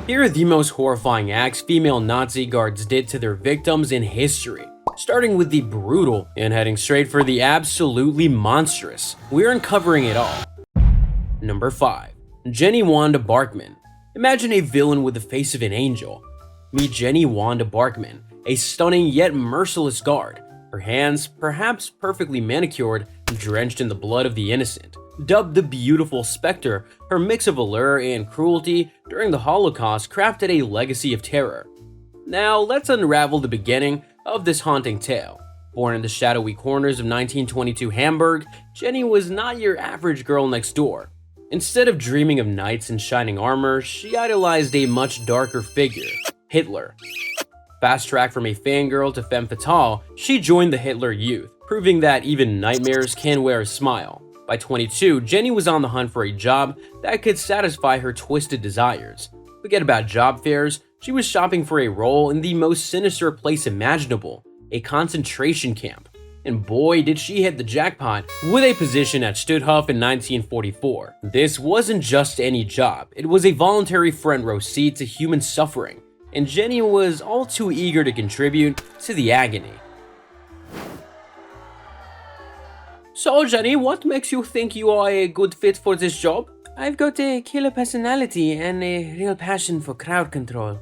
Here are the most horrifying acts female Nazi guards did to their victims in history. Starting with the brutal and heading straight for the absolutely monstrous. We're uncovering it all. Number 5. Jenny-Wanda Barkmann. Imagine a villain with the face of an angel. Meet Jenny-Wanda Barkmann, a stunning yet merciless guard. Her hands, perhaps perfectly manicured, drenched in the blood of the innocent. Dubbed the Beautiful Spectre, her mix of allure and cruelty during the Holocaust crafted a legacy of terror. Now, let's unravel the beginning of this haunting tale. Born in the shadowy corners of 1922 Hamburg, Jenny was not your average girl next door. Instead of dreaming of knights in shining armor, she idolized a much darker figure, Hitler. Fast-tracked from a fangirl to femme fatale, she joined the Hitler Youth, proving that even nightmares can wear a smile. By 22, Jenny was on the hunt for a job that could satisfy her twisted desires. Forget about job fairs, she was shopping for a role in the most sinister place imaginable, a concentration camp. And boy did she hit the jackpot with a position at Stutthof in 1944. This wasn't just any job, it was a voluntary front row seat to human suffering, and Jenny was all too eager to contribute to the agony. So Jenny, what makes you think you are a good fit for this job? I've got a killer personality and a real passion for crowd control.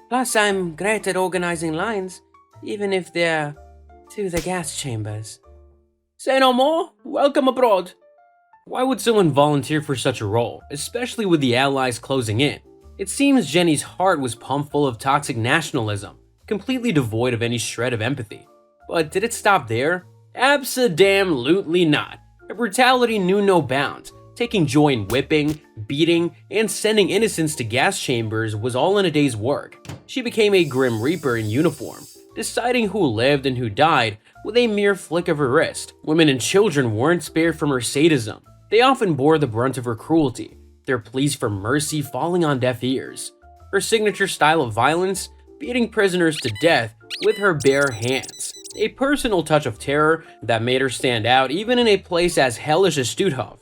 Plus I'm great at organizing lines, even if they're to the gas chambers. Say no more, welcome abroad. Why would someone volunteer for such a role, especially with the Allies closing in? It seems Jenny's heart was pumped full of toxic nationalism, completely devoid of any shred of empathy. But did it stop there? Abso-damn-lutely not. Her brutality knew no bounds. Taking joy in whipping, beating, and sending innocents to gas chambers was all in a day's work. She became a Grim Reaper in uniform, deciding who lived and who died with a mere flick of her wrist. Women and children weren't spared from her sadism. They often bore the brunt of her cruelty, their pleas for mercy falling on deaf ears. Her signature style of violence, beating prisoners to death with her bare hands. A personal touch of terror that made her stand out even in a place as hellish as Stutthof.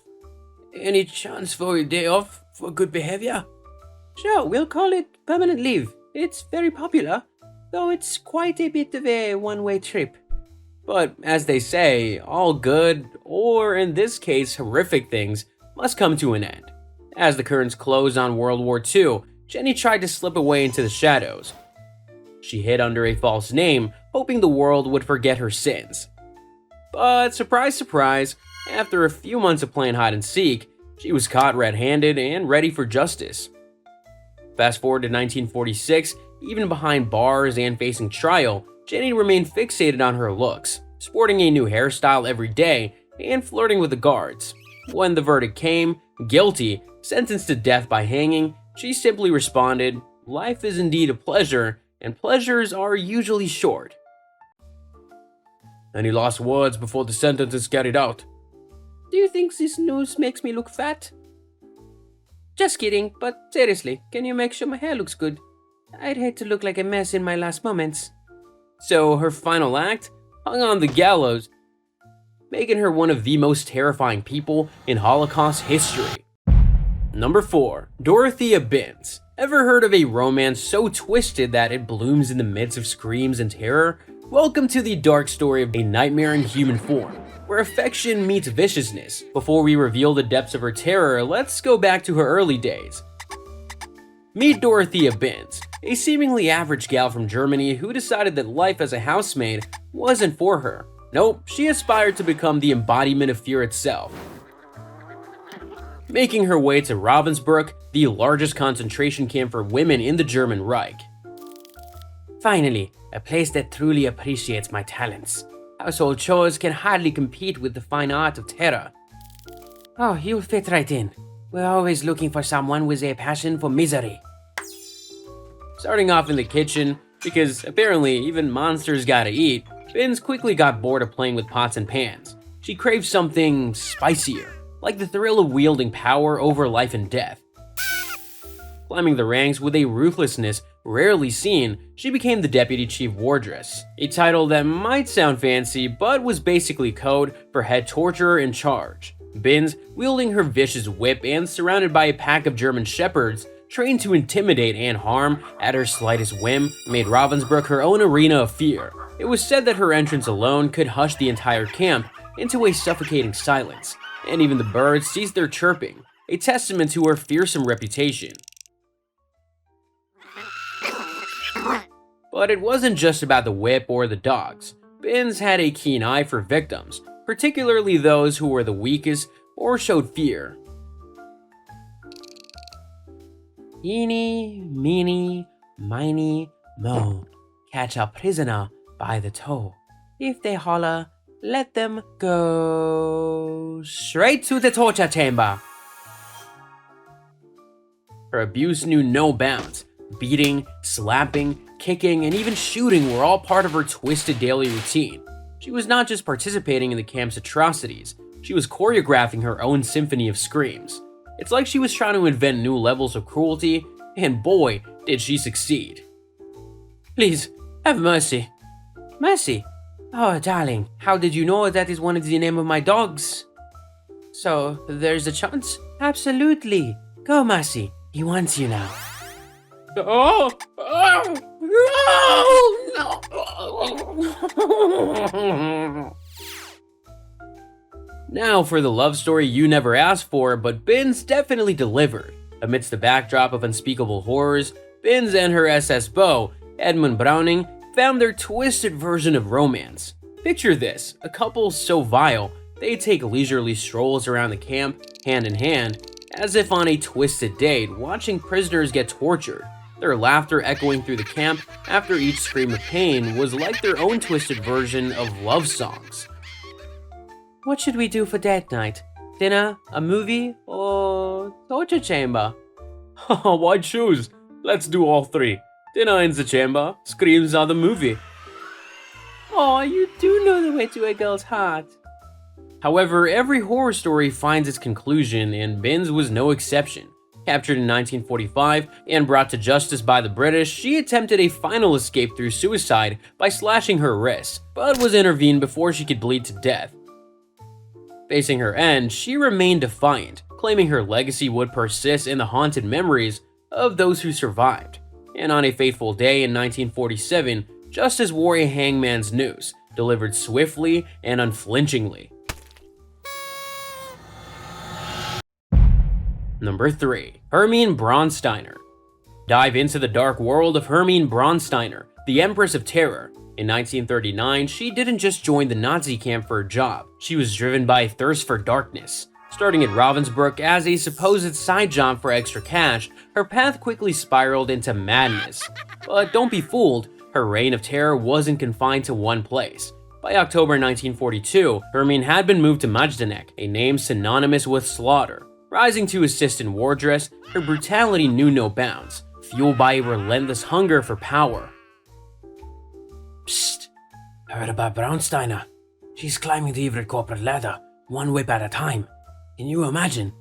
Any chance for a day off for good behavior? Sure, we'll call it permanent leave. It's very popular, though it's quite a bit of a one-way trip. But as they say, all good, or in this case horrific things, must come to an end. As the curtains closed on World War II, Jenny tried to slip away into the shadows. She hid under a false name, hoping the world would forget her sins. But surprise, surprise, after a few months of playing hide and seek, she was caught red-handed and ready for justice. Fast forward to 1946, even behind bars and facing trial, Jenny remained fixated on her looks, sporting a new hairstyle every day and flirting with the guards. When the verdict came, guilty, sentenced to death by hanging, she simply responded, "Life is indeed a pleasure, and pleasures are usually short." Any last words before the sentence is carried out? Do you think this news makes me look fat? Just kidding, but seriously, can you make sure my hair looks good? I'd hate to look like a mess in my last moments. So her final act? Hung on the gallows, making her one of the most terrifying people in Holocaust history. Number 4. Dorothea Binz. Ever heard of a romance so twisted that it blooms in the midst of screams and terror? Welcome to the dark story of a nightmare in human form, where affection meets viciousness. Before we reveal the depths of her terror, let's go back to her early days. Meet Dorothea Binz, a seemingly average gal from Germany who decided that life as a housemaid wasn't for her. Nope, she aspired to become the embodiment of fear itself. Making her way to Ravensbrück, the largest concentration camp for women in the German Reich. Finally, a place that truly appreciates my talents. Household chores can hardly compete with the fine art of terror. Oh, you'll fit right in. We're always looking for someone with a passion for misery. Starting off in the kitchen, because apparently even monsters gotta eat, Binz quickly got bored of playing with pots and pans. She craved something spicier, like the thrill of wielding power over life and death. Climbing the ranks with a ruthlessness rarely seen, she became the Deputy Chief Wardress, a title that might sound fancy but was basically code for head torturer in charge. Binz, wielding her vicious whip and surrounded by a pack of German shepherds, trained to intimidate and harm at her slightest whim, made Ravensbrück her own arena of fear. It was said that her entrance alone could hush the entire camp into a suffocating silence, and even the birds ceased their chirping, a testament to her fearsome reputation. But it wasn't just about the whip or the dogs. Binz had a keen eye for victims, particularly those who were the weakest or showed fear. Eeny, meeny, miny, moe, catch a prisoner by the toe. If they holler, let them go straight to the torture chamber. Her abuse knew no bounds. Beating, slapping, kicking, and even shooting were all part of her twisted daily routine. She was not just participating in the camp's atrocities, she was choreographing her own symphony of screams. It's like she was trying to invent new levels of cruelty, and boy, did she succeed. Please, have mercy. Mercy? Oh, darling, how did you know that is one of the name of my dogs? So, there's a chance? Absolutely. Go, Mercy. He wants you now. Oh, no. Now for the love story you never asked for, but Binz definitely delivered. Amidst the backdrop of unspeakable horrors, Binz and her SS beau, Edmund Browning, found their twisted version of romance. Picture this, a couple so vile, they take leisurely strolls around the camp, hand in hand, as if on a twisted date, watching prisoners get tortured. Their laughter echoing through the camp after each scream of pain was like their own twisted version of love songs. What should we do for date night? Dinner, a movie, or torture chamber? Why choose? Let's do all three. Dinner in the chamber, screams are the movie. Oh, you do know the way to a girl's heart. However, every horror story finds its conclusion, and Binz was no exception. Captured in 1945 and brought to justice by the British, she attempted a final escape through suicide by slashing her wrists, but was intervened before she could bleed to death. Facing her end, she remained defiant, claiming her legacy would persist in the haunted memories of those who survived. And on a fateful day in 1947, justice wore a hangman's noose, delivered swiftly and unflinchingly. Number 3. Hermine Braunsteiner. Dive into the dark world of Hermine Braunsteiner, the Empress of Terror. In 1939, she didn't just join the Nazi camp for a job, she was driven by a thirst for darkness. Starting at Ravensbrück as a supposed side job for extra cash, her path quickly spiraled into madness. But don't be fooled, her reign of terror wasn't confined to one place. By October 1942, Hermine had been moved to Majdanek, a name synonymous with slaughter. Rising to assist in war dress, her brutality knew no bounds, fueled by a relentless hunger for power. Psst! Heard about Braunsteiner? She's climbing the Everett corporate ladder, one whip at a time. Can you imagine?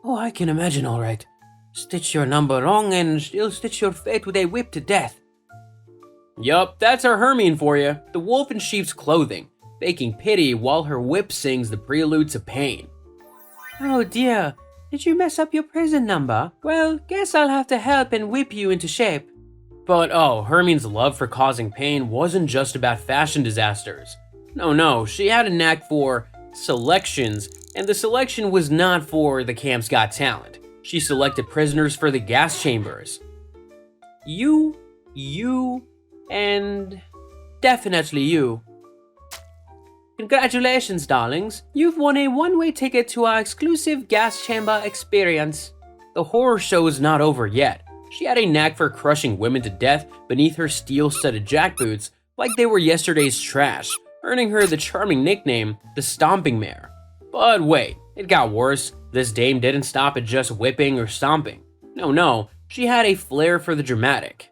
Oh, I can imagine, all right. Stitch your number wrong and she'll stitch your fate with a whip to death. Yup, that's our Hermine for you, the wolf in sheep's clothing, faking pity while her whip sings the prelude to pain. Oh dear, did you mess up your prison number? Well, guess I'll have to help and whip you into shape. But oh, Hermine's love for causing pain wasn't just about fashion disasters. No, she had a knack for selections, and the selection was not for the camp's Got Talent. She selected prisoners for the gas chambers. You, and definitely you. Congratulations, darlings. You've won a one-way ticket to our exclusive gas chamber experience. The horror show is not over yet. She had a knack for crushing women to death beneath her steel-studded jackboots like they were yesterday's trash, earning her the charming nickname, the Stomping Mare. But wait, it got worse. This dame didn't stop at just whipping or stomping. No, she had a flair for the dramatic.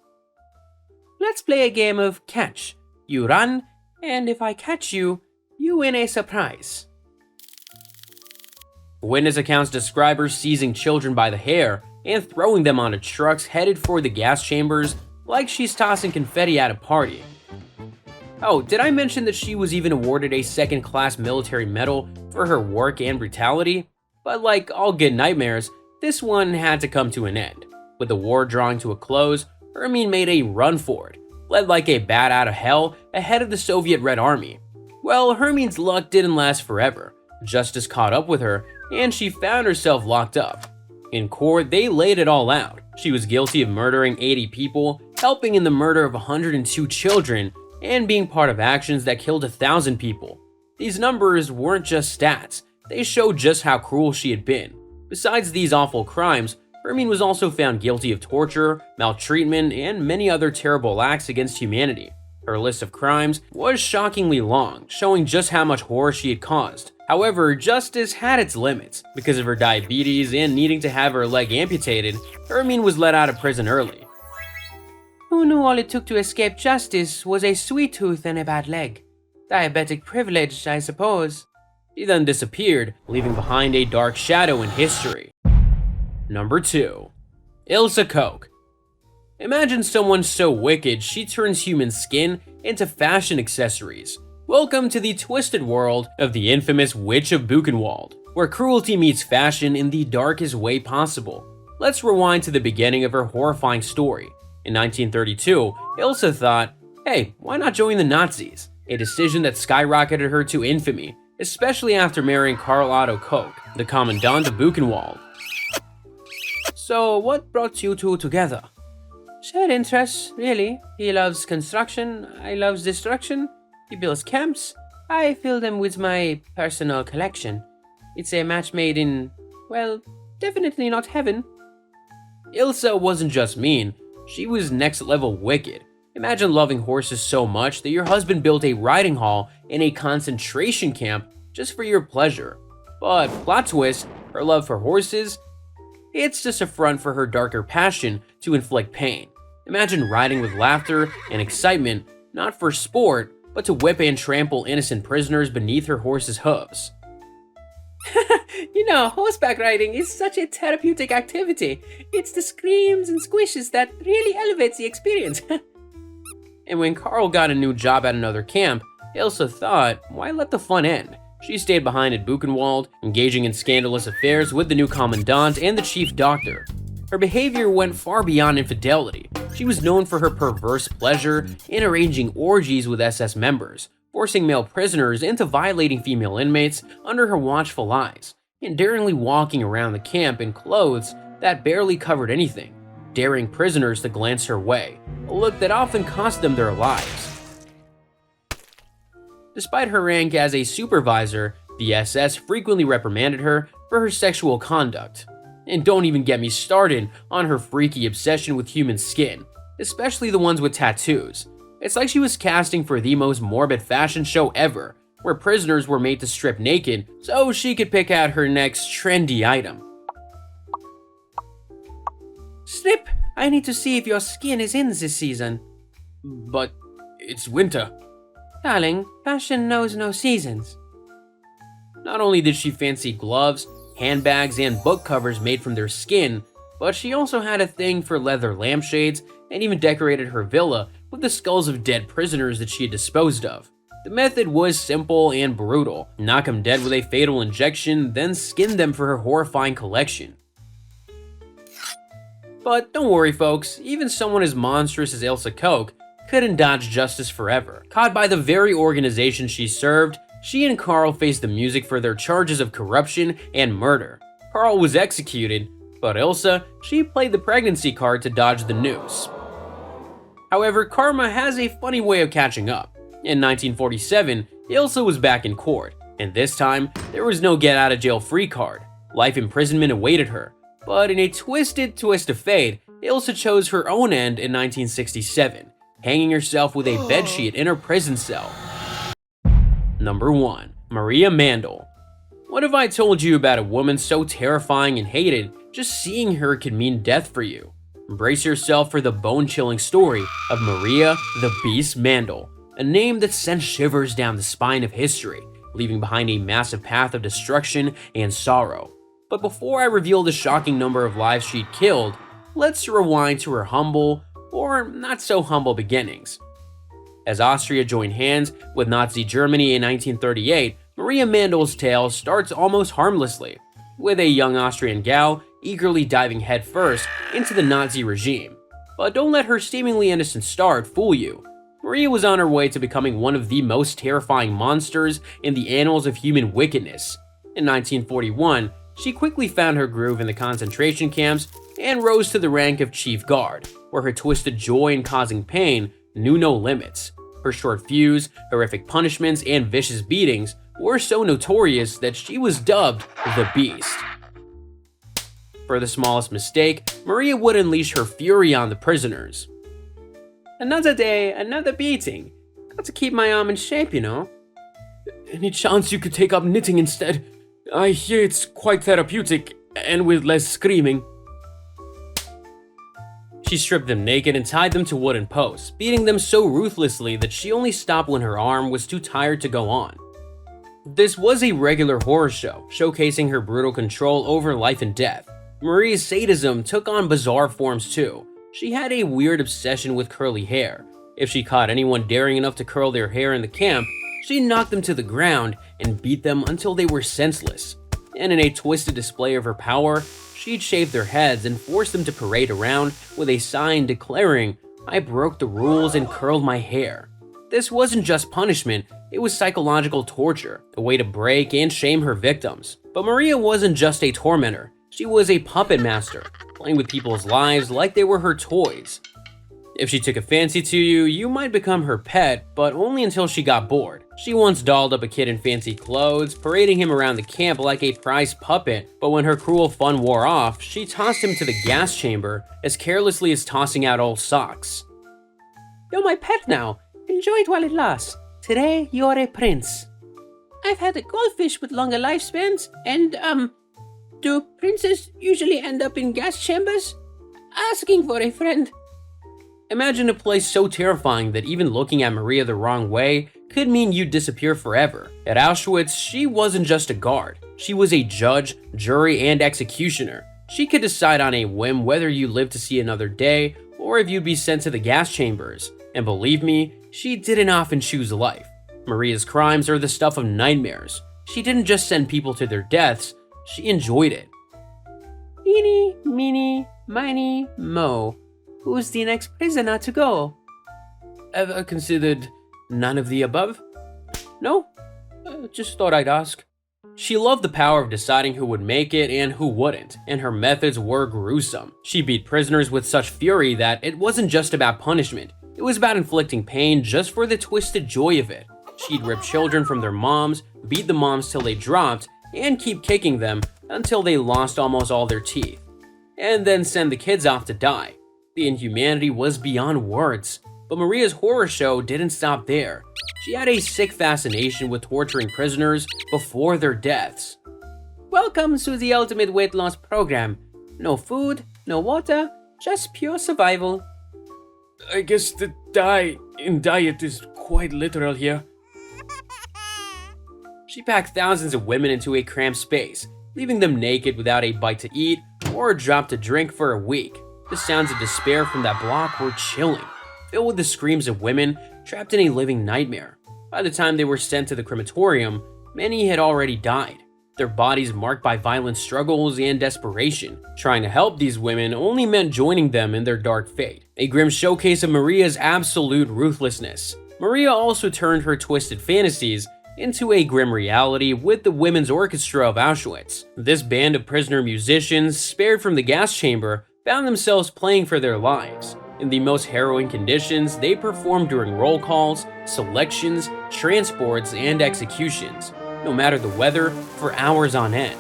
Let's play a game of catch. You run, and if I catch you, you win a surprise. Witness accounts describe her seizing children by the hair and throwing them onto trucks headed for the gas chambers like she's tossing confetti at a party. Oh, did I mention that she was even awarded a second-class military medal for her work and brutality? But like all good nightmares, this one had to come to an end. With the war drawing to a close, Hermine made a run for it, led like a bat out of hell ahead of the Soviet Red Army. Well, Hermine's luck didn't last forever. Justice caught up with her, and she found herself locked up. In court, they laid it all out. She was guilty of murdering 80 people, helping in the murder of 102 children, and being part of actions that killed 1,000 people. These numbers weren't just stats, they showed just how cruel she had been. Besides these awful crimes, Hermine was also found guilty of torture, maltreatment, and many other terrible acts against humanity. Her list of crimes was shockingly long, showing just how much horror she had caused. However, justice had its limits. Because of her diabetes and needing to have her leg amputated, Hermine was let out of prison early. Who knew all it took to escape justice was a sweet tooth and a bad leg? Diabetic privilege, I suppose. She then disappeared, leaving behind a dark shadow in history. Number 2. Ilse Koch. Imagine someone so wicked she turns human skin into fashion accessories. Welcome to the twisted world of the infamous Witch of Buchenwald, where cruelty meets fashion in the darkest way possible. Let's rewind to the beginning of her horrifying story. In 1932, Ilse thought, hey, why not join the Nazis? A decision that skyrocketed her to infamy, especially after marrying Karl Otto Koch, the commandant of Buchenwald. So what brought you two together? Shared interests, really. He loves construction, I loves destruction. He builds camps, I fill them with my personal collection. It's a match made in, well, definitely not heaven. Ilse wasn't just mean, she was next level wicked. Imagine loving horses so much that your husband built a riding hall in a concentration camp just for your pleasure. But plot twist, her love for horses, it's just a front for her darker passion to inflict pain. Imagine riding with laughter and excitement, not for sport, but to whip and trample innocent prisoners beneath her horse's hooves. You know, horseback riding is such a therapeutic activity. It's the screams and squishes that really elevates the experience. And when Karl got a new job at another camp, Ilse thought, why let the fun end? She stayed behind at Buchenwald, engaging in scandalous affairs with the new commandant and the chief doctor. Her behavior went far beyond infidelity. She was known for her perverse pleasure in arranging orgies with SS members, forcing male prisoners into violating female inmates under her watchful eyes, and daringly walking around the camp in clothes that barely covered anything, daring prisoners to glance her way, a look that often cost them their lives. Despite her rank as a supervisor, the SS frequently reprimanded her for her sexual conduct. And don't even get me started on her freaky obsession with human skin, especially the ones with tattoos. It's like she was casting for the most morbid fashion show ever, where prisoners were made to strip naked so she could pick out her next trendy item. Strip, I need to see if your skin is in this season. But it's winter. Darling, fashion knows no seasons. Not only did she fancy gloves, handbags, and book covers made from their skin, but she also had a thing for leather lampshades and even decorated her villa with the skulls of dead prisoners that she had disposed of. The method was simple and brutal. Knock them dead with a fatal injection, then skin them for her horrifying collection. But don't worry folks, even someone as monstrous as Ilse Koch couldn't dodge justice forever. Caught by the very organization she served, she and Karl faced the music for their charges of corruption and murder. Karl was executed, but Ilse, she played the pregnancy card to dodge the noose. However, karma has a funny way of catching up. In 1947, Ilse was back in court, and this time, there was no get-out-of-jail-free card. Life imprisonment awaited her, but in a twisted twist of fate, Ilse chose her own end in 1967, hanging herself with a bedsheet in her prison cell. Number 1. Maria Mandl. What if I told you about a woman so terrifying and hated, just seeing her could mean death for you? Brace yourself for the bone-chilling story of Maria the Beast Mandl, a name that sent shivers down the spine of history, leaving behind a massive path of destruction and sorrow. But before I reveal the shocking number of lives she'd killed, let's rewind to her humble, or not so humble beginnings. As Austria joined hands with Nazi Germany in 1938, Maria Mandl's tale starts almost harmlessly, with a young Austrian gal eagerly diving headfirst into the Nazi regime. But don't let her seemingly innocent start fool you. Maria was on her way to becoming one of the most terrifying monsters in the annals of human wickedness. In 1941, she quickly found her groove in the concentration camps and rose to the rank of chief guard, where her twisted joy in causing pain knew no limits. Her short fuse, horrific punishments, and vicious beatings were so notorious that she was dubbed the Beast. For the smallest mistake, Maria would unleash her fury on the prisoners. Another day, another beating. Got to keep my arm in shape, you know. Any chance you could take up knitting instead? I hear it's quite therapeutic, and with less screaming. She stripped them naked and tied them to wooden posts, beating them so ruthlessly that she only stopped when her arm was too tired to go on. This was a regular horror show, showcasing her brutal control over life and death. Maria's sadism took on bizarre forms too. She had a weird obsession with curly hair. If she caught anyone daring enough to curl their hair in the camp, she knocked them to the ground and beat them until they were senseless. And in a twisted display of her power, she'd shave their heads and force them to parade around with a sign declaring, "I broke the rules and curled my hair." This wasn't just punishment, it was psychological torture, a way to break and shame her victims. But Maria wasn't just a tormentor, she was a puppet master, playing with people's lives like they were her toys. If she took a fancy to you, you might become her pet, but only until she got bored. She once dolled up a kid in fancy clothes, parading him around the camp like a prized puppet, but when her cruel fun wore off, she tossed him to the gas chamber as carelessly as tossing out old socks. "You're my pet now. Enjoy it while it lasts. Today, you're a prince." "I've had a goldfish with longer lifespans, and, do princes usually end up in gas chambers? Asking for a friend." Imagine a place so terrifying that even looking at Maria the wrong way could mean you'd disappear forever. At Auschwitz, she wasn't just a guard. She was a judge, jury, and executioner. She could decide on a whim whether you lived to see another day or if you'd be sent to the gas chambers. And believe me, she didn't often choose life. Maria's crimes are the stuff of nightmares. She didn't just send people to their deaths, she enjoyed it. Eeny, meeny, miny, mo. Who's the next prisoner to go? Ever considered none of the above? No? Just thought I'd ask. She loved the power of deciding who would make it and who wouldn't, and her methods were gruesome. She beat prisoners with such fury that it wasn't just about punishment, it was about inflicting pain just for the twisted joy of it. She'd rip children from their moms, beat the moms till they dropped, and keep kicking them until they lost almost all their teeth, and then send the kids off to die. The inhumanity was beyond words, but Maria's horror show didn't stop there. She had a sick fascination with torturing prisoners before their deaths. Welcome to the ultimate weight loss program. No food, no water, just pure survival. I guess the diet is quite literal here. She packed thousands of women into a cramped space, leaving them naked without a bite to eat or a drop to drink for a week. The sounds of despair from that block were chilling, filled with the screams of women trapped in a living nightmare. By the time they were sent to the crematorium, many had already died, their bodies marked by violent struggles and desperation. Trying to help these women only meant joining them in their dark fate, a grim showcase of Maria's absolute ruthlessness. Maria also turned her twisted fantasies into a grim reality with the Women's Orchestra of Auschwitz. This band of prisoner musicians, spared from the gas chamber, found themselves playing for their lives. In the most harrowing conditions, they performed during roll calls, selections, transports, and executions, no matter the weather, for hours on end.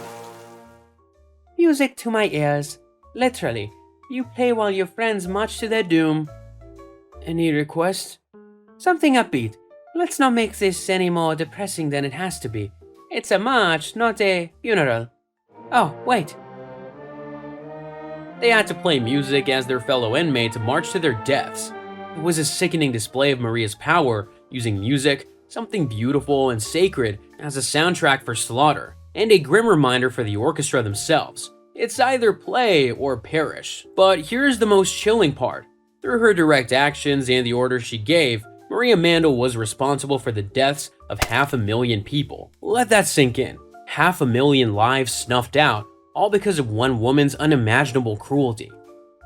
Music to my ears. Literally, you play while your friends march to their doom. Any requests? Something upbeat. Let's not make this any more depressing than it has to be. It's a march, not a funeral. Oh, wait. They had to play music as their fellow inmates marched to their deaths. It was a sickening display of Maria's power, using music, something beautiful and sacred, as a soundtrack for slaughter, and a grim reminder for the orchestra themselves. It's either play or perish. But here's the most chilling part. Through her direct actions and the orders she gave, Maria Mandl was responsible for the deaths of 500,000 people. Let that sink in. 500,000 lives snuffed out, all because of one woman's unimaginable cruelty.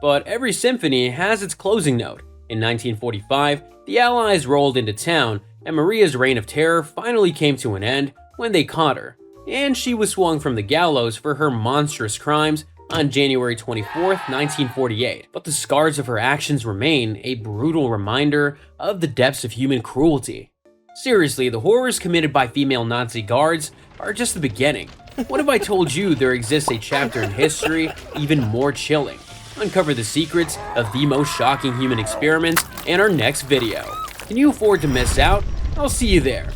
But every symphony has its closing note. In 1945, the Allies rolled into town, and Maria's reign of terror finally came to an end when they caught her, and she was swung from the gallows for her monstrous crimes on January 24, 1948. But the scars of her actions remain a brutal reminder of the depths of human cruelty. Seriously, the horrors committed by female Nazi guards are just the beginning. What if I told you there exists a chapter in history even more chilling? Uncover the secrets of the most shocking human experiments in our next video. Can you afford to miss out? I'll see you there.